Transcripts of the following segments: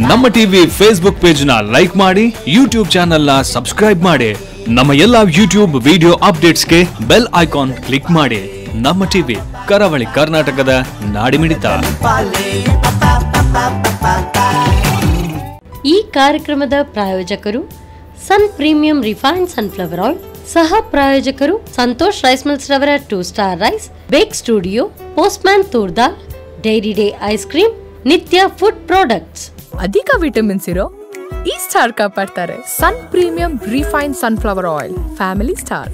ನಮ್ಮ TV Facebook page ನ like ಮಾಡಿ, ಯೂಟ್ಯೂಬ್ ಚಾನೆಲ್ ನ ಸಬ್ಸ್ಕ್ರೈಬ್ ಮಾಡಿ. ನಮ್ಮ ಎಲ್ಲಾ ಯೂಟ್ಯೂಬ್ ವಿಡಿಯೋ ಅಪ್ಡೇಟ್ಸ್ಗೆ ಬೆಲ್ ಐಕಾನ್ ಕ್ಲಿಕ್ ಮಾಡಿ. ನಮ್ಮ ಟಿವಿ ಕರಾವಳಿ ಕರ್ನಾಟಕದ ನಾಡಿಮಿಡಿತ. ಈ ಕಾರ್ಯಕ್ರಮದ ಪ್ರಾಯೋಜಕರು sun premium refined sunflower oil, ಸಹ ಪ್ರಾಯೋಜಕರು ಸಂತೋಷ್ ರೈಸ್ ಮಿಲ್ಸ್ ರವರ 2 star rice, bake studio, postman toor dal, dairy day ice cream, Nitya food products. ಅಧಿಕ ವಿಟಮಿನ್ಸ್ ಇರೋ ಈ ಸ್ಟಾರ್ ಕಾಪಾಡ್ತಾರೆ sun premium refined sunflower oil, family star.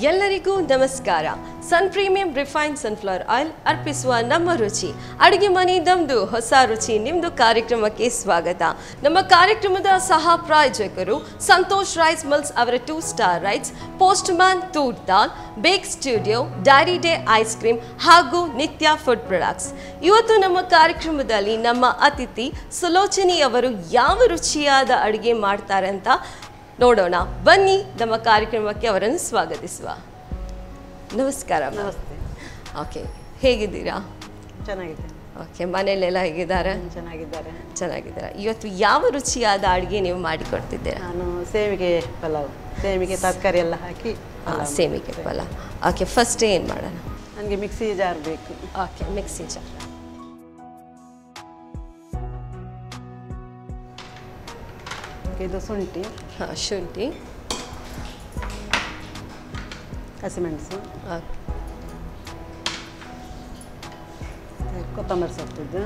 ಎಲ್ಲರಿಗೂ ನಮಸ್ಕಾರ. ಸನ್ ಪ್ರೀಮಿಯಂ ರಿಫೈನ್ಡ್ ಸನ್ಫ್ಲವರ್ ಆಯಿಲ್ ಅರ್ಪಿಸುವ ನಮ್ಮ ರುಚಿ ಅಡುಗೆ ಮನೆ ನಮ್ಮದು, ಹೊಸ ರುಚಿ ನಿಮ್ಮದು ಕಾರ್ಯಕ್ರಮಕ್ಕೆ ಸ್ವಾಗತ. ನಮ್ಮ ಕಾರ್ಯಕ್ರಮದ ಸಹ ಪ್ರಾಯೋಜಕರು ಸಂತೋಷ್ ರೈಸ್ ಮಿಲ್ಸ್ ಅವರ 2 star rice, postman toor dal, ಬೇಕ್ studio, dairy day ice cream ಹಾಗೂ ನಿತ್ಯ ಫುಡ್ ಪ್ರಾಡಕ್ಟ್ಸ್. ಇವತ್ತು ನಮ್ಮ ಕಾರ್ಯಕ್ರಮದಲ್ಲಿ ನಮ್ಮ ಅತಿಥಿ ಸುಲೋಚನಿ ಅವರು ಯಾವ ರುಚಿಯಾದ ಅಡುಗೆ ಮಾಡ್ತಾರೆ ಅಂತ ನೋಡೋಣ. ಬನ್ನಿ ನಮ್ಮ ಕಾರ್ಯಕ್ರಮಕ್ಕೆ ಅವರನ್ನು ಸ್ವಾಗತಿಸುವ. ನಮಸ್ಕಾರ. ನಮಸ್ತೆ. ಓಕೆ, ಹೇಗಿದ್ದೀರಾ? ಚೆನ್ನಾಗಿದೆ. ಓಕೆ, ಮನೆಯಲ್ಲೆಲ್ಲ ಹೇಗಿದ್ದಾರೆ? ಚೆನ್ನಾಗಿದ್ದಾರೆ. ಇವತ್ತು ಯಾವ ರುಚಿಯಾದ ಅಡುಗೆ ನೀವು ಮಾಡಿಕೊಡ್ತಿದ್ದೀರಾ? ನಾನು ಸೇವಿಗೆ ಪಲಾವ್, ಸೇವಿಗೆ ತರಕಾರಿ ಎಲ್ಲ ಹಾಕಿ ಸೇವಿಗೆ ಪಲಾವ್. ಓಕೆ, ಫಸ್ಟ್ ಏನು ಮಾಡೋಣ? ನನಗೆ ಮಿಕ್ಸಿ ಜಾರ್ ಬೇಕು. Okay, mixie jar. ಇದು ಶುಂಠಿ, ಶುಂಠಿ, ಹಸಿಮೆಣಸು, ಕೊತ್ತಂಬರಿ ಸೊಪ್ಪಿದ್ದು,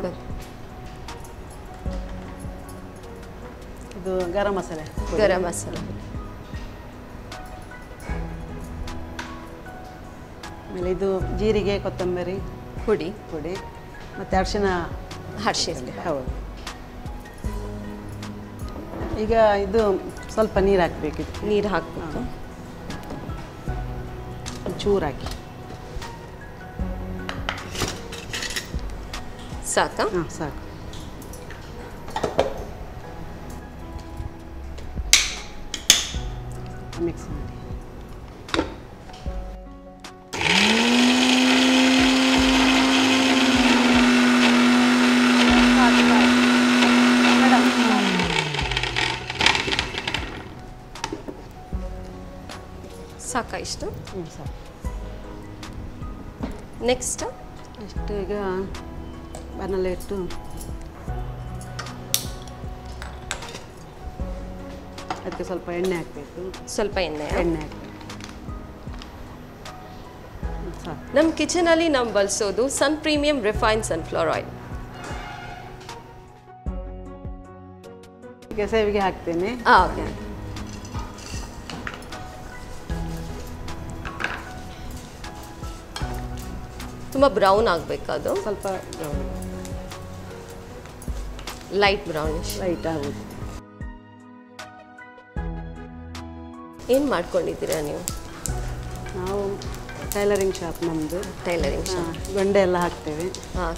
ಇದು ಗರಂ ಮಸಾಲೆ. ಆಮೇಲೆ ಇದು ಜೀರಿಗೆ, ಕೊತ್ತಂಬರಿ ಪುಡಿ ಮತ್ತು ಅರಿಶಿನ. ಹೌದು. ಈಗ ಇದು ಸ್ವಲ್ಪ ನೀರು ಹಾಕಬೇಕಿತ್ತು. ನೀರು ಹಾಕಬೇಕು. ಚೂರು ಹಾಕಿ ಸಾಕಾ? ಹಾಂ, ಸಾಕು. ಮಿಕ್ಸ್ ಮಾಡಿ. ಸಾಕಾ ಇಷ್ಟು? ಸಾಕು. ನೆಕ್ಸ್ಟ್ ಇಷ್ಟು ಈಗ ಬನ್ನಲೆ ಇಟ್ಟು ಅದಕ್ಕೆ ಸ್ವಲ್ಪ ಎಣ್ಣೆ ಹಾಕಬೇಕು. ಸ್ವಲ್ಪ ಎಣ್ಣೆ ಹಾಕಬೇಕು. ನಮ್ಮ ಕಿಚನಲ್ಲಿ ನಾವು ಬಳಸೋದು ಸನ್ ಪ್ರೀಮಿಯಂ ರಿಫೈನ್ಡ್ ಸನ್ಫ್ಲವರ್ ಆಯಿಲ್. ಈಗ ಸೇವಿಗೆ ಹಾಕ್ತೇನೆ. ಓಕೆ. ತುಂಬ ಬ್ರೌನ್ ಆಗಬೇಕದು. ಸ್ವಲ್ಪ ಲೈಟ್ ಬ್ರೌನಿಶ್. ಲೈಟ್ ಆಗೋದು. ಏನು ಮಾಡ್ಕೊಂಡಿದ್ದೀರಾ ನೀವು? ನಾವು ಟೈಲರಿಂಗ್ ಶಾಪ್ ನಮ್ಮದು. Tailoring shop. ಗೊಂಡೆ ಎಲ್ಲ ಹಾಕ್ತೇವೆ. ಹಾಂ.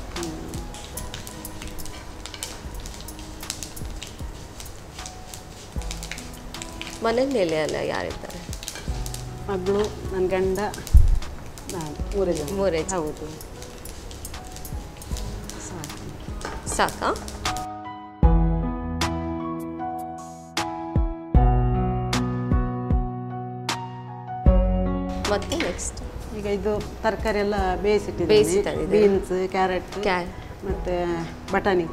ಮನೆಯಲ್ಲಿ ಎಲ್ಲ ಯಾರಿದ್ದಾರೆ? ಮಗಳು, ನನ್ನ ಗಂಡ, ನಾನು. ಮೂರೇ ಜನ. ಹೌದು. ಸಾಕಾ? ಮತ್ತೆ ನೆಕ್ಸ್ಟ್ ಈಗ ಇದು ತರಕಾರಿ ಎಲ್ಲ ಬೇಯಿಸಿಟ್ಟಿದ್ದೀನಿ. ಬೀನ್ಸ್, ಕ್ಯಾರೆಟ್ ಮತ್ತು ಬಟಾಣಿ.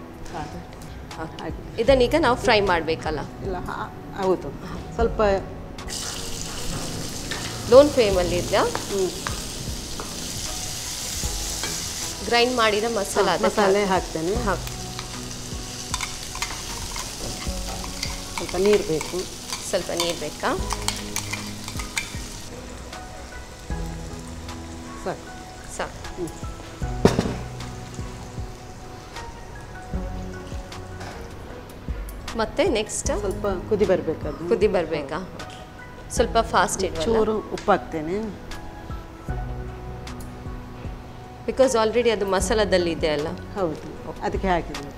ಇದನ್ನೀಗ ನಾವು ಫ್ರೈ ಮಾಡಬೇಕಲ್ಲ? ಇಲ್ಲ, ಹೌದು. ಸ್ವಲ್ಪ ಲೋನ್ ಫ್ಲೇಮಲ್ಲಿ ಇದೆಯಾ? ಗ್ರೈಂಡ್ ಮಾಡಿದ ಮಸಾಲೆ ಹಾಕ್ತೇನೆ. ಸ್ವಲ್ಪ ನೀರು ಬೇಕು. ಸ್ವಲ್ಪ ನೀರು ಬೇಕಾ? ಸಾಕು. ಮತ್ತೆ ನೆಕ್ಸ್ಟ್ ಸ್ವಲ್ಪ ಕುದಿ ಬರಬೇಕದು. ಕುದಿ ಬರಬೇಕಾ? ಸ್ವಲ್ಪ ಫಾಸ್ಟ್ ಇಟ್ಟು ಚೂರು ಉಪ್ಪು ಹಾಕ್ತೇನೆ. ಬಿಕಾಸ್ ಆಲ್ರೆಡಿ ಅದು ಮಸಾಲದಲ್ಲಿ ಇದೆ ಅಲ್ಲ. ಹೌದು, ಅದಕ್ಕೆ ಹಾಕಿದ್ದೀನಿ.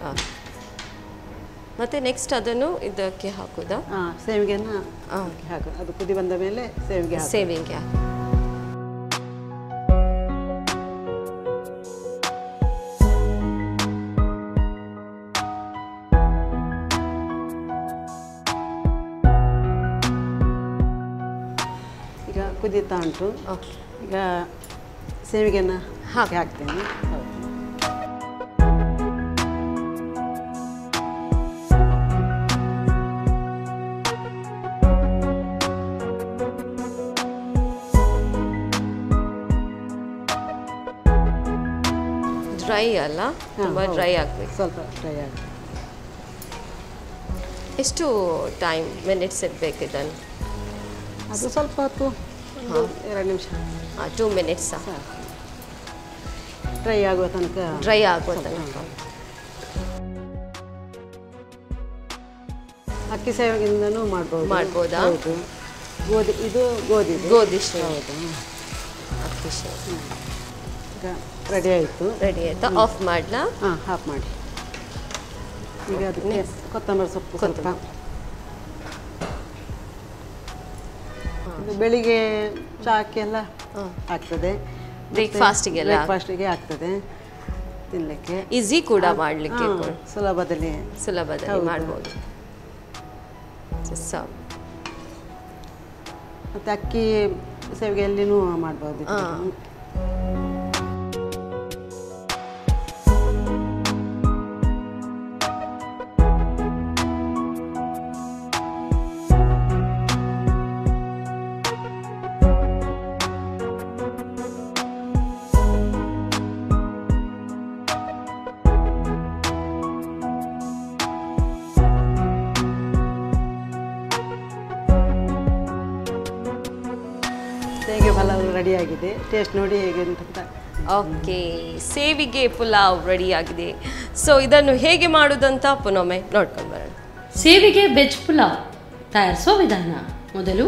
ಮತ್ತೆ ನೆಕ್ಸ್ಟ್ ಅದನ್ನು ಇದಕ್ಕೆ ಹಾಕೋದಾ? ಸೇವಿಗೆನ ಹಾಕು. ಅದು ಕುದಿ ಬಂದ ಮೇಲೆ ಸೇವಿಗೆ ಈಗ ಕುದೀತಾ ಉಂಟು. ಈಗ ಸೇವಿಗೆನ ಹಾಕ್ತೇನೆ. ಡ್ರೈ ಅಲ್ಲ, ತುಂಬ ಡ್ರೈ ಆಗಬೇಕು. ಸ್ವಲ್ಪ ಡ್ರೈ ಆಗಬೇಕು. ಎಷ್ಟು ಟೈಮ್ ಮಿನಿಟ್ಸ್ ಇರಬೇಕು ಇದನ್ನು? ಅದು ಸ್ವಲ್ಪ ಹೊತ್ತು, 2 ನಿಮಿಷ. 2 ಮಿನಿಟ್ಸ್ ಡ್ರೈ ಆಗುವ ತನಕ. ಅಕ್ಕಿ ಸೇವಿಗೆಯಿಂದನೂ ಮಾಡ್ಬೋದಾ? ಗೋಧಿ ಗೋಧಿ ಹೌದು. ಅಕ್ಕಿ ಸೇವಿಗೆ ಈಗ ರೆಡಿ ಆಯಿತು. ಆಫ್ ಮಾಡಲಾ? ಆಫ್ ಮಾಡಿ. ಈಗ ಅದಕ್ಕೆ ಕೊತ್ತಂಬರಿ ಸೊಪ್ಪು ಸ್ವಲ್ಪ. ಬೆಳಿಗ್ಗೆ ಚಾಕ್ಕೆಲ್ಲ ಆಗ್ತದೆ, ಬ್ರೇಕ್ಫಾಸ್ಟಿಗೆ ಆಗ್ತದೆ ತಿನ್ನಲಿಕ್ಕೆ. ಈಸಿ ಕೂಡ ಮಾಡಲಿಕ್ಕೆ, ಸುಲಭದಲ್ಲಿ ಮಾಡ್ಬೋದು. ಮತ್ತು ಅಕ್ಕಿ ಸೇವಿಗೆಯಲ್ಲಿನೂ ಮಾಡ್ಬೋದು. ಸೇವಿಗೆ ಪಲಾವ್ ರೆಡಿ ಆಗಿದೆ. ಟೇಸ್ಟ್ ನೋಡಿ ಹೇಗೆ ಅಂತ. ಓಕೆ, ಸೇವಿಗೆ ಪುಲಾವ್ ರೆಡಿ ಆಗಿದೆ. ಸೊ ಇದನ್ನು ಹೇಗೆ ಮಾಡೋದಂತ ಪುನೊಮ್ಮೆ ನೋಡ್ಕೊಂಡು ಬರೋಣ. ಸೇವಿಗೆ ವೆಜ್ ಪುಲಾವ್ ತಯಾರಿಸೋ ವಿಧಾನ. ಮೊದಲು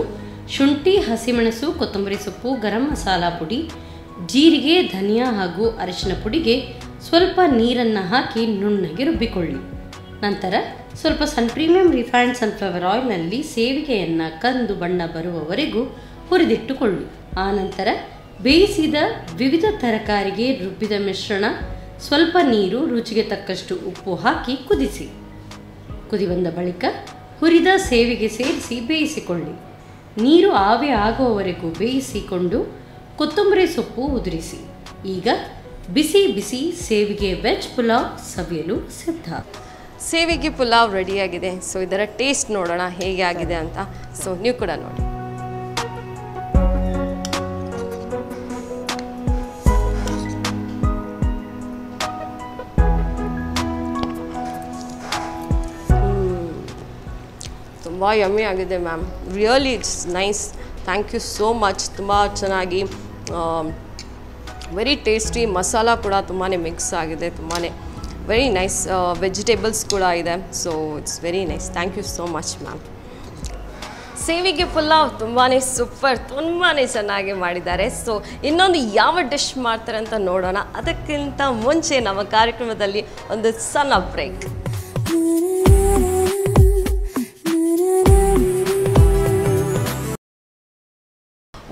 ಶುಂಠಿ, ಹಸಿಮೆಣಸು, ಕೊತ್ತಂಬರಿ ಸೊಪ್ಪು, ಗರಂ ಮಸಾಲಾ ಪುಡಿ, ಜೀರಿಗೆ, ಧನಿಯಾ ಹಾಗೂ ಅರಿಶಿನ ಪುಡಿಗೆ ಸ್ವಲ್ಪ ನೀರನ್ನು ಹಾಕಿ ನುಣ್ಣಗೆ ರುಬ್ಬಿಕೊಳ್ಳಿ. ನಂತರ ಸ್ವಲ್ಪ ಸನ್ ಪ್ರೀಮಿಯಂ ರಿಫೈನ್ಡ್ ಸನ್ಫ್ಲವರ್ ಆಯಿಲ್ನಲ್ಲಿ ಸೇವಿಗೆಯನ್ನು ಕಂದು ಬಣ್ಣ ಬರುವವರೆಗೂ ಹುರಿದಿಟ್ಟುಕೊಳ್ಳಿ. ಆನಂತರ ಬೇಯಿಸಿದ ವಿವಿಧ ತರಕಾರಿಗೆ ರುಬ್ಬಿದ ಮಿಶ್ರಣ, ಸ್ವಲ್ಪ ನೀರು, ರುಚಿಗೆ ತಕ್ಕಷ್ಟು ಉಪ್ಪು ಹಾಕಿ ಕುದಿಸಿ. ಕುದಿ ಬಂದ ಬಳಿಕ ಹುರಿದ ಸೇವಿಗೆ ಸೇರಿಸಿ ಬೇಯಿಸಿಕೊಳ್ಳಿ. ನೀರು ಆವಿ ಆಗುವವರೆಗೂ ಬೇಯಿಸಿಕೊಂಡು ಕೊತ್ತಂಬರಿ ಸೊಪ್ಪು ಉದುರಿಸಿ. ಈಗ ಬಿಸಿ ಬಿಸಿ ಸೇವಿಗೆ ವೆಜ್ ಪುಲಾವ್ ಸವಿಯಲು ಸಿದ್ಧ. ಸೇವಿಗೆ ಪುಲಾವ್ ರೆಡಿಯಾಗಿದೆ. ಸೊ ಇದರ ಟೇಸ್ಟ್ ನೋಡೋಣ ಹೇಗೆ ಆಗಿದೆ ಅಂತ. ಸೊ ನೀವು ಕೂಡ ನೋಡಿ. ತುಂಬ ಯಮ್ಮಿ ಆಗಿದೆ ma'am. Really it's nice. Thank you so much. ತುಂಬ ಚೆನ್ನಾಗಿ, ವೆರಿ ಟೇಸ್ಟಿ. ಮಸಾಲ ಕೂಡ ತುಂಬಾ ಮಿಕ್ಸ್ ಆಗಿದೆ, ತುಂಬಾ ವೆರಿ ನೈಸ್. ವೆಜಿಟೇಬಲ್ಸ್ ಕೂಡ ಇದೆ. So it's very nice. Thank you so much ma'am. ಸೇವಿಗೆ ಪುಲಾವ್ ತುಂಬಾ ಸೂಪರ್, ತುಂಬಾ ಚೆನ್ನಾಗಿ ಮಾಡಿದ್ದಾರೆ. ಸೊ ಇನ್ನೊಂದು ಯಾವ ಡಿಶ್ ಮಾಡ್ತಾರೆ ಅಂತ ನೋಡೋಣ. ಅದಕ್ಕಿಂತ ಮುಂಚೆ ನಮ್ಮ ಕಾರ್ಯಕ್ರಮದಲ್ಲಿ ಒಂದು ಸಣ್ಣ break.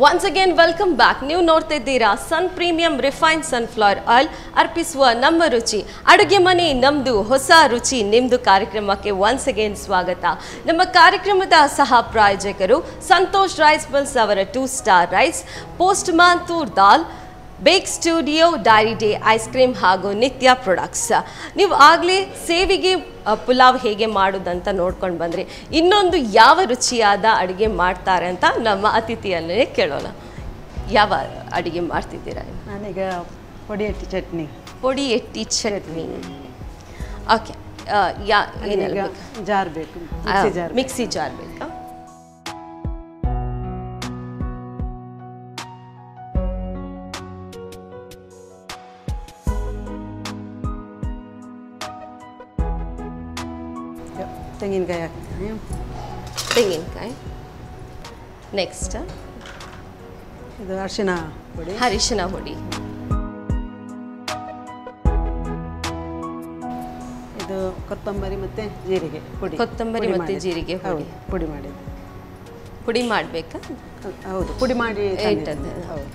Once again welcome back. ನೀವು ನೋಡ್ತಾ ಇದ್ದೀರಾ sun premium refined sunflower oil ಅರ್ಪಿಸುವ ನಮ್ಮ ರುಚಿ, ಅಡುಗೆ ಮನೆ ನಮ್ಮದು, ಹೊಸ ರುಚಿ ನಿಮ್ಮದು ಕಾರ್ಯಕ್ರಮಕ್ಕೆ ಒನ್ಸ್ ಅಗೇನ್ ಸ್ವಾಗತ. ನಮ್ಮ ಕಾರ್ಯಕ್ರಮದ ಸಹ ಪ್ರಾಯೋಜಕರು ಸಂತೋಷ್ ರೈಸ್ ಮಿಲ್ಸ್ ಅವರ 2 star rice, postman toor dal, ಬೇಕ್ studio, dairy day ice cream ಹಾಗೂ ನಿತ್ಯ ಪ್ರಾಡಕ್ಟ್ಸ್. ನೀವು ಆಗಲೇ ಸೇವಿಗೆ ಪುಲಾವ್ ಹೇಗೆ ಮಾಡೋದಂತ ನೋಡ್ಕೊಂಡು ಬಂದ್ರಿ. ಇನ್ನೊಂದು ಯಾವ ರುಚಿಯಾದ ಅಡುಗೆ ಮಾಡ್ತಾರೆ ಅಂತ ನಮ್ಮ ಅತಿಥಿಯನ್ನೇ ಕೇಳೋಣ. ಯಾವ ಅಡುಗೆ ಮಾಡ್ತಿದ್ದೀರಾ? ನಾನೀಗ ಪೊಡಿ ಎಟ್ಟಿ ಚಟ್ನಿ. ಓಕೆ. ಏನೆಲ್ಲ ಜಾರ್ ಬೇಕು? ಮಿಕ್ಸಿ ಜಾರ್ ಬೇಕಾ? ತೆಂಗಿನಕಾಯಿ ಹಾಕ್ತೀನಿ. ತೆಂಗಿನಕಾಯಿ. ನೆಕ್ಸ್ಟ್ ಇದು ಅರಿಶಿನ ಪುಡಿ. ಅರಿಶಿನ ಪುಡಿ. ಇದು ಕೊತ್ತಂಬರಿ ಮತ್ತು ಜೀರಿಗೆ ಪುಡಿ. ಕೊತ್ತಂಬರಿ ಮತ್ತು ಜೀರಿಗೆ ಹೌದು, ಪುಡಿ ಮಾಡಿದ್ದು. ಪುಡಿ ಮಾಡಬೇಕಾ? ಹೌದು, ಪುಡಿ ಮಾಡಿ ಇಟ್ಟದ್ದು. ಹೌದು.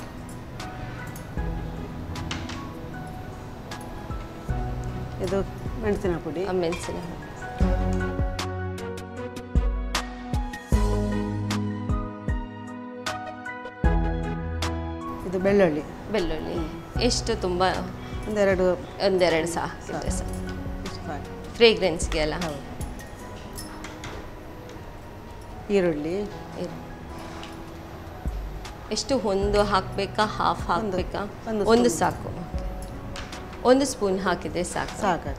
ಇದು ಮೆಣಸಿನ ಪುಡಿ. ಮೆಣಸಿನ ಇದು ಬೆಳ್ಳುಳ್ಳಿ. ಬೆಳ್ಳುಳ್ಳಿ ಎಷ್ಟು? ತುಂಬ ಒಂದೆರಡು ಸಾಕು. ಫ್ರೇಗ್ರೆನ್ಸ್ಗೆ ಅಲ್ಲ? ಹೌದು. ಈರುಳ್ಳಿ ಎಷ್ಟು? ಒಂದು ಹಾಕಬೇಕಾ, ಹಾಫ್ ಹಾಕಬೇಕಾ? ಒಂದು ಸಾಕು. 1 ಸ್ಪೂನ್ ಹಾಕಿದ್ರೆ ಸಾಕು.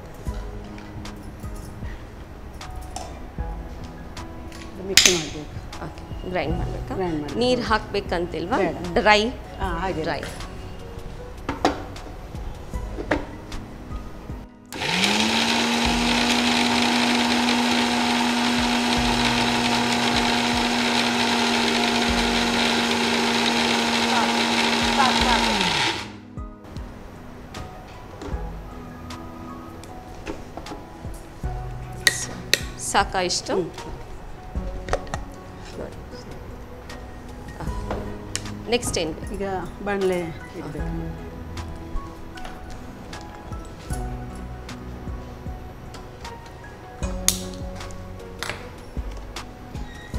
ಮಿಕ್ಸ್ ಮಾಡಬೇಕು. ಓಕೆ, ಗ್ರೈಂಡ್ ಮಾಡಬೇಕಾ? ನೀರು ಹಾಕಬೇಕಂತಿಲ್ವಾ? ಡ್ರೈ. ಹಾಗೆ ಡ್ರೈ. ಸಾಕಾ ಇಷ್ಟು? ನೆಕ್ಸ್ಟ್ ಏನು? ಈಗ ಬಾಣಲೆ ಇಡಬೇಕು.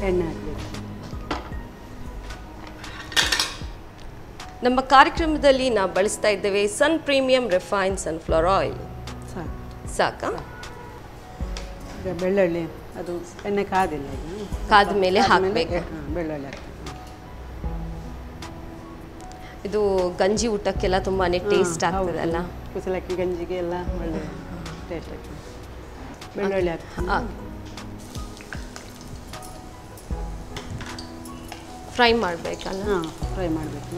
ಎಣ್ಣೆ ಹಾಕಬೇಕು. ನಮ್ಮ ಕಾರ್ಯಕ್ರಮದಲ್ಲಿ ನಾವು ಬಳಸ್ತಾ ಇದ್ದೇವೆ ಸನ್ ಪ್ರೀಮಿಯಂ ರಿಫೈನ್ ಸನ್ಫ್ಲವರ್ ಆಯಿಲ್. ಸಾಕಾ? ಈಗ ಬೆಳ್ಳುಳ್ಳಿ ಅದು ಎಣ್ಣೆ ಕಾದಿಲ್ಲ, ಕಾದ ಮೇಲೆ ಹಾಕಬೇಕು. ಬೆಳ್ಳುಳ್ಳಿ ಹಾಕ್ಬೇಕು. ಇದು ಗಂಜಿ ಊಟಕ್ಕೆಲ್ಲ ತುಂಬಾ ಟೇಸ್ಟ್ ಆಗ್ತದಲ್ಲ? ಕುಸಲಕ್ಕಿ ಗಂಜಿಗೆ ಎಲ್ಲ ಒಳ್ಳೆ ಟೇಸ್ಟ್ ಆಗ್ತದೆ. ಬೆಳ್ಳುಳ್ಳಿ ಹಾಕಿ ಫ್ರೈ ಮಾಡಬೇಕಲ್ಲ? ಫ್ರೈ ಮಾಡಬೇಕು.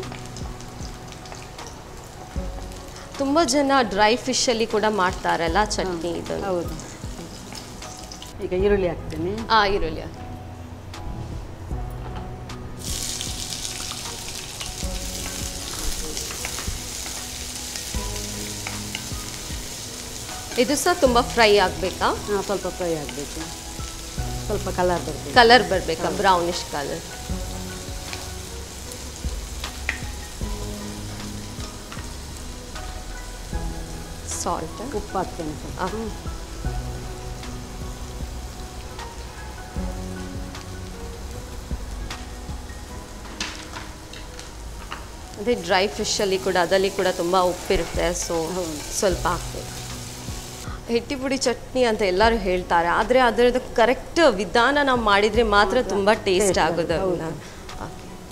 ತುಂಬ ಜನ ಡ್ರೈ ಫಿಶಲ್ಲಿ ಕೂಡ ಮಾಡ್ತಾರಲ್ಲ ಚಟ್ನಿ ಇದು? ಹೌದು. ಈಗ ಈರುಳ್ಳಿ ಹಾಕ್ತೀನಿ. ಈರುಳ್ಳಿ ಇದು ಸಹ ತುಂಬ ಫ್ರೈ ಆಗಬೇಕಾ? ಸ್ವಲ್ಪ ಫ್ರೈ ಆಗಬೇಕು. ಸ್ವಲ್ಪ ಕಲರ್ ಬರಬೇಕು. ಕಲರ್ ಬರಬೇಕಾ? Brownish colour. ಸಾಲ್ಟ್, ಉಪ್ಪು ಹಾಕ್ತೇನೆ ಸ್ವಲ್ಪ. ಅದೇ ಡ್ರೈ ಫಿಶಲ್ಲಿ ಕೂಡ ಅದರಲ್ಲಿ ಕೂಡ ತುಂಬ ಉಪ್ಪಿರುತ್ತೆ, ಸೊ ಸ್ವಲ್ಪ ಹಾಕ್ಬೇಕು. ಹಿಟ್ಟಿ ಪುಡಿ ಚಟ್ನಿ ಅಂತ ಎಲ್ಲರೂ ಹೇಳ್ತಾರೆ, ಆದರೆ ಅದರದ್ದು ಕರೆಕ್ಟ್ ವಿಧಾನ ನಾವು ಮಾಡಿದರೆ ಮಾತ್ರ ತುಂಬ ಟೇಸ್ಟ್ ಆಗೋದು.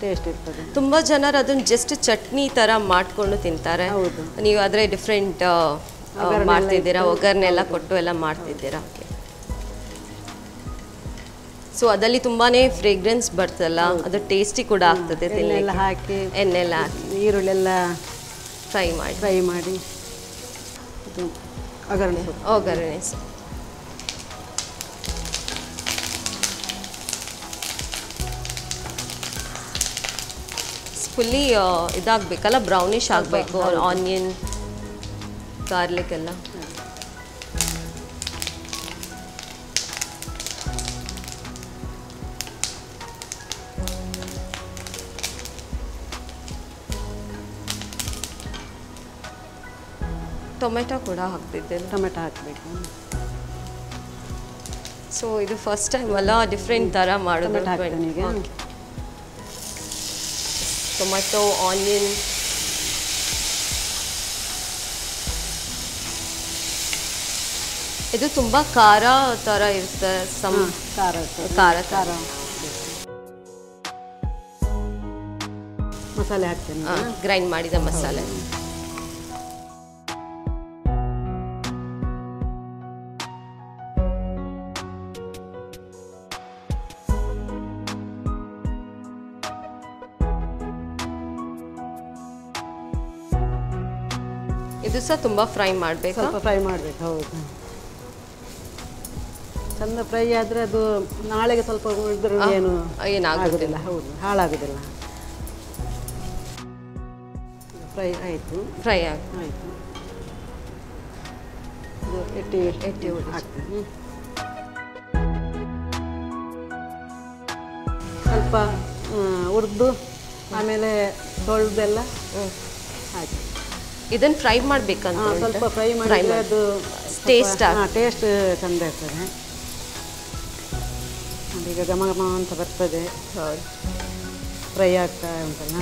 ಟೇಸ್ಟ್ ಇರ್ತದೆ. ತುಂಬ ಜನರು ಅದನ್ನು ಜಸ್ಟ್ ಚಟ್ನಿ ಥರ ಮಾಡಿಕೊಂಡು ತಿಂತಾರೆ. ನೀವು ಆದರೆ ಡಿಫ್ರೆಂಟ್ ಮಾಡ್ತಿದ್ದೀರಾ, ಒಗ್ಗರಣೆಲ್ಲ ಕೊಟ್ಟು ಎಲ್ಲ ಮಾಡ್ತಿದ್ದೀರಾ. ಓಕೆ, ಸೊ ಅದರಲ್ಲಿ ತುಂಬಾ ಫ್ರೇಗ್ರೆನ್ಸ್ ಬರ್ತಲ್ಲ, ಅದು ಟೇಸ್ಟಿ ಕೂಡ ಆಗ್ತದೆ. ಎಣ್ಣೆಲ್ಲ ಹಾಕಿ ಈರುಳ್ಳೆಲ್ಲ ಫ್ರೈ ಮಾಡಿ ಒಗ್ಗರಣೆ ಫುಲ್ಲಿ ಇದಾಗಬೇಕಲ್ಲ, ಬ್ರೌನಿಶ್ ಆಗಬೇಕು. ಆನಿಯನ್, ಗಾರ್ಲಿಕ್ ಎಲ್ಲ. ಟೊಮೆಟೊ ಕೂಡ ಹಾಕ್ತಿದ್ದೇನೆ. ಟೊಮೆಟೊ ಹಾಕಬೇಕು. ಸೊ ಇದು ಫಸ್ಟ್ ಟೈಮ್ ಅಲ್ಲ, ಡಿಫ್ರೆಂಟ್ ಥರ ಮಾಡೋದು. ಟೊಮೆಟೊ, ಆನಿಯನ್, ಇದು ತುಂಬ ಖಾರ ಥರ ಇರುತ್ತೆ. ಖಾರ ಮಸಾಲೆ ಹಾಕ್ತೇನೆ. ಗ್ರೈಂಡ್ ಮಾಡಿದ ಮಸಾಲೆ. ಇದು ಸಹ ತುಂಬ ಫ್ರೈ ಮಾಡಬೇಕು. ಸ್ವಲ್ಪ ಫ್ರೈ ಮಾಡಬೇಕು. ಹೌದು, ಚಂದ ಫ್ರೈ ಆದರೆ ಅದು ನಾಳೆಗೆ ಸ್ವಲ್ಪ ಉಳಿದ್ರೆ ಏನಾಗೋದಿಲ್ಲ. ಹೌದು, ಹಾಳಾಗೋದಿಲ್ಲ. ಫ್ರೈ ಆಯಿತು. ಆಯಿತು. ಎಟ್ಟಿ ಹಾಕ್ತೀವಿ. ಸ್ವಲ್ಪ ಹುರಿದು ಆಮೇಲೆ ತೊಳೆದೆಲ್ಲ ಹಾಕಿ ಇದನ್ನು ಫ್ರೈ ಮಾಡಬೇಕಂತ. ಸ್ವಲ್ಪ ಫ್ರೈ ಮಾಡಿದರೆ ಅದು ಟೇಸ್ಟ್ ಚಂದ ಇರ್ತದೆ. ಈಗ ಘಮ ಘಮ ಅಂತ ಬರ್ತದೆ. ಫ್ರೈ ಆಗ್ತಾ ಉಂಟಲ್ಲ,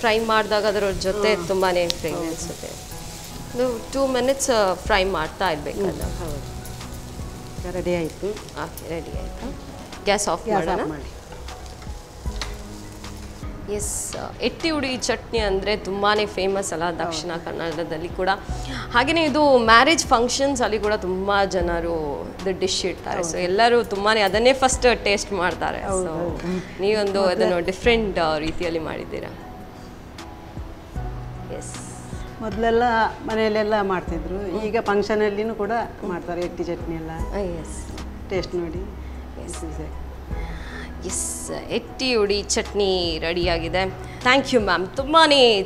ಫ್ರೈ ಮಾಡಿದಾಗ ಅದರ ಜೊತೆ ತುಂಬಾ ಫ್ರೇಗ್ರೆನ್ಸ್ ಇದೆ. ಇದು 2 minutes ಫ್ರೈ ಮಾಡ್ತಾ ಇರಬೇಕಲ್ಲ. ಹೌದು, ರೆಡಿ ಆಯಿತು. ಓಕೆ, ರೆಡಿ ಆಯಿತು. ಗ್ಯಾಸ್ ಆಫ್ ಮಾಡೋಣ. ಎಸ್, ಎಟ್ಟಿ ಹುಡಿ ಚಟ್ನಿ ಅಂದರೆ ತುಂಬಾ ಫೇಮಸ್ ಅಲ್ಲ ದಕ್ಷಿಣ ಕನ್ನಡದಲ್ಲಿ ಕೂಡ. ಹಾಗೆಯೇ ಇದು ಮ್ಯಾರೇಜ್ ಫಂಕ್ಷನ್ಸ್ ಅಲ್ಲಿ ಕೂಡ ತುಂಬ ಜನರು ಇದು ಡಿಶ್ ಇಡ್ತಾರೆ. ಸೊ ಎಲ್ಲರೂ ತುಂಬಾ ಅದನ್ನೇ ಫಸ್ಟ್ ಟೇಸ್ಟ್ ಮಾಡ್ತಾರೆ. ಸೊ ನೀವೊಂದು ಅದನ್ನು ಡಿಫ್ರೆಂಟ್ ರೀತಿಯಲ್ಲಿ ಮಾಡಿದ್ದೀರಾ. ಎಸ್, ಮೊದಲೆಲ್ಲ ಮನೆಯಲ್ಲೆಲ್ಲ ಮಾಡ್ತಿದ್ರು, ಈಗ ಫಂಕ್ಷನಲ್ಲಿನೂ ಕೂಡ ಮಾಡ್ತಾರೆ ಎಟ್ಟಿ ಚಟ್ನಿ ಎಲ್ಲ. ಎಸ್, ಟೇಸ್ಟ್ ನೋಡಿ. ಎಸ್, ಎಟ್ಟಿ ಹುಡಿ ಚಟ್ನಿ ರೆಡಿಯಾಗಿದೆ. ಥ್ಯಾಂಕ್ ಯು ಮ್ಯಾಮ್, ತುಂಬಾ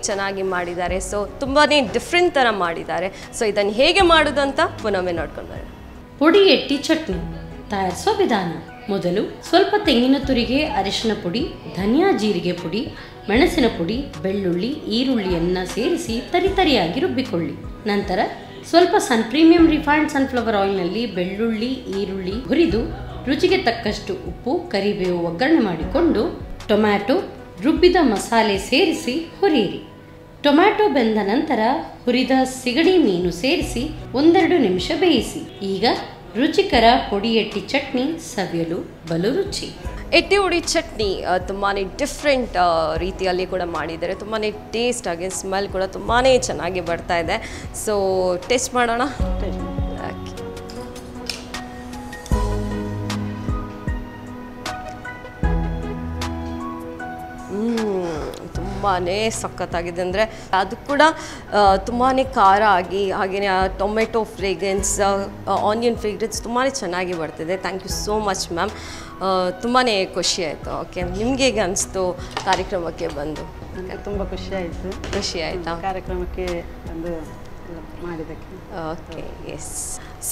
ಚೆನ್ನಾಗಿ ಮಾಡಿದ್ದಾರೆ. ಸೊ ತುಂಬಾ ಡಿಫ್ರೆಂಟ್ ಥರ ಮಾಡಿದ್ದಾರೆ. ಸೊ ಇದನ್ನು ಹೇಗೆ ಮಾಡೋದು ಅಂತ ಪುನೊಮ್ಮೆ ನೋಡ್ಕೊಂಡು ಬರೋಣ. ಪುಡಿ ಎಟ್ಟಿ ಚಟ್ನಿ ತಯಾರಿಸುವ ವಿಧಾನ. ಮೊದಲು ಸ್ವಲ್ಪ ತೆಂಗಿನ ತುರಿಗೆ, ಅರಿಶಿನ ಪುಡಿ, ಧನಿಯಾ ಜೀರಿಗೆ ಪುಡಿ, ಮೆಣಸಿನ ಪುಡಿ, ಬೆಳ್ಳುಳ್ಳಿ, ಈರುಳ್ಳಿಯನ್ನು ಸೇರಿಸಿ ತರಿತರಿಯಾಗಿ ರುಬ್ಬಿಕೊಳ್ಳಿ. ನಂತರ ಸ್ವಲ್ಪ ಸನ್ ಪ್ರೀಮಿಯಂ ರಿಫೈನ್ಡ್ ಸನ್ಫ್ಲವರ್ ಆಯಿಲ್ನಲ್ಲಿ ಬೆಳ್ಳುಳ್ಳಿ, ಈರುಳ್ಳಿ ಹುರಿದು ರುಚಿಗೆ ತಕ್ಕಷ್ಟು ಉಪ್ಪು, ಕರಿಬೇವು ಒಗ್ಗರಣೆ ಮಾಡಿಕೊಂಡು ಟೊಮ್ಯಾಟೊ, ರುಬ್ಬಿದ ಮಸಾಲೆ ಸೇರಿಸಿ ಹುರಿಯಿರಿ. ಟೊಮ್ಯಾಟೊ ಬೆಂದ ನಂತರ ಹುರಿದ ಸಿಗಡಿ ಮೀನು ಸೇರಿಸಿ 1-2 ನಿಮಿಷ ಬೇಯಿಸಿ. ಈಗ ರುಚಿಕರ ಪುಡಿ ಎಟ್ಟಿ ಚಟ್ನಿ ಸವಿಯಲು ಬಲು ರುಚಿ. ಎಟ್ಟಿ ಹುಡಿ ಚಟ್ನಿ ತುಂಬಾ ಡಿಫ್ರೆಂಟ್ ರೀತಿಯಲ್ಲಿ ಕೂಡ ಮಾಡಿದ್ದಾರೆ. ತುಂಬಾ ಟೇಸ್ಟ್ ಆಗಿ, ಸ್ಮೆಲ್ ಕೂಡ ತುಂಬಾ ಚೆನ್ನಾಗಿ ಬರ್ತಾ ಇದೆ. ಸೊ ಟೇಸ್ಟ್ ಮಾಡೋಣ. ತುಂಬಾ ಸಖತ್ತಾಗಿದೆ. ಅಂದರೆ ಅದು ಕೂಡ ತುಂಬಾ ಖಾರ ಆಗಿ, ಹಾಗೆಯೇ ಟೊಮೆಟೊ ಫ್ರೇಗ್ರೆನ್ಸ್, ಆನಿಯನ್ ಫ್ರೇಗ್ರೆನ್ಸ್ ತುಂಬಾ ಚೆನ್ನಾಗಿ ಬರ್ತಿದೆ. Thank you so much ma'am, ತುಂಬಾ ಖುಷಿ ಆಯಿತು. ಓಕೆ, ನಿಮ್ಗೆ ಹೇಗೆ ಅನಿಸ್ತು ಕಾರ್ಯಕ್ರಮಕ್ಕೆ ಬಂದು? ತುಂಬ ಖುಷಿ ಆಯಿತು. ಖುಷಿ ಆಯಿತಾ ಕಾರ್ಯಕ್ರಮಕ್ಕೆ ಬಂದು ಮಾಡಿದ್ದಕ್ಕೆ? Okay, yes.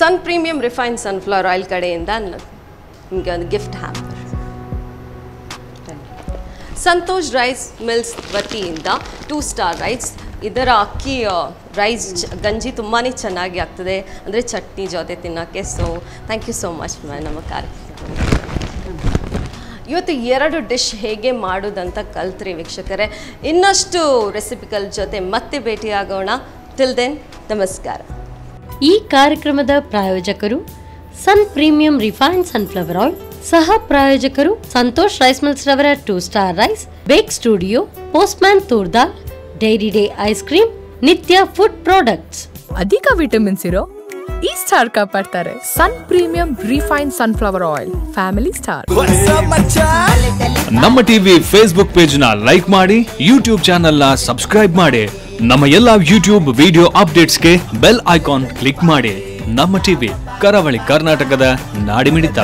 Sun premium refined sunflower oil ಕಡೆಯಿಂದ ನಿಮಗೆ ಒಂದು gift hamper. Santosh rice mills ವತಿಯಿಂದ 2 ಸ್ಟಾರ್ ರೈಸ್. ಇದರ ಅಕ್ಕಿ ರೈಸ್ ಗಂಜಿ ತುಂಬಾ ಚೆನ್ನಾಗಿ ಆಗ್ತದೆ, ಅಂದರೆ ಚಟ್ನಿ ಜೊತೆ ತಿನ್ನೋಕ್ಕೆ. So thank you so much ma'am ನಮ್ಮ ಕಾರ್ಯಕ್ರಮ. ಇವತ್ತು 2 ಡಿಶ್ ಹೇಗೆ ಮಾಡೋದಂತ ಕಲ್ತ್ರಿ ವೀಕ್ಷಕರೇ. ಇನ್ನಷ್ಟು ರೆಸಿಪಿಗಳ ಜೊತೆ ಮತ್ತೆ ಭೇಟಿಯಾಗೋಣ. ಟಿಲ್ ದೆನ್, ನಮಸ್ಕಾರ. ಈ ಕಾರ್ಯಕ್ರಮದ ಪ್ರಾಯೋಜಕರು sun premium refined sunflower oil, ಸಹ ಪ್ರಾಯೋಜಕರು ಸಂತೋಷ್ ರೈಸ್ ಮಿಲ್ಸ್ ರವರ 2 star rice, bake studio, postman toor dal, dairy day ice cream, Nitya food products. ಅಧಿಕ ವಿಟಮಿನ್ಸ್ ಇರೋ ಈ ಸ್ಟಾರ್ ಕಾಪಾಡ್ತಾರೆ sun premium refined sunflower oil, family star. ನಮ್ಮ ಟಿವಿ ಫೇಸ್ಬುಕ್ ಪೇಜ್ ನ ಲೈಕ್ ಮಾಡಿ, ಯೂಟ್ಯೂಬ್ ಚಾನೆಲ್ ನ ಸಬ್ಸ್ಕ್ರೈಬ್ ಮಾಡಿ. ನಮ್ಮ ಎಲ್ಲಾ ಯೂಟ್ಯೂಬ್ ವಿಡಿಯೋ ಅಪ್ಡೇಟ್ಸ್ಗೆ ಬೆಲ್ ಐಕಾನ್ ಕ್ಲಿಕ್ ಮಾಡಿ. ನಮ್ಮ ಟಿವಿ, ಕರಾವಳಿ ಕರ್ನಾಟಕದ ನಾಡಿಮಿಡಿತ.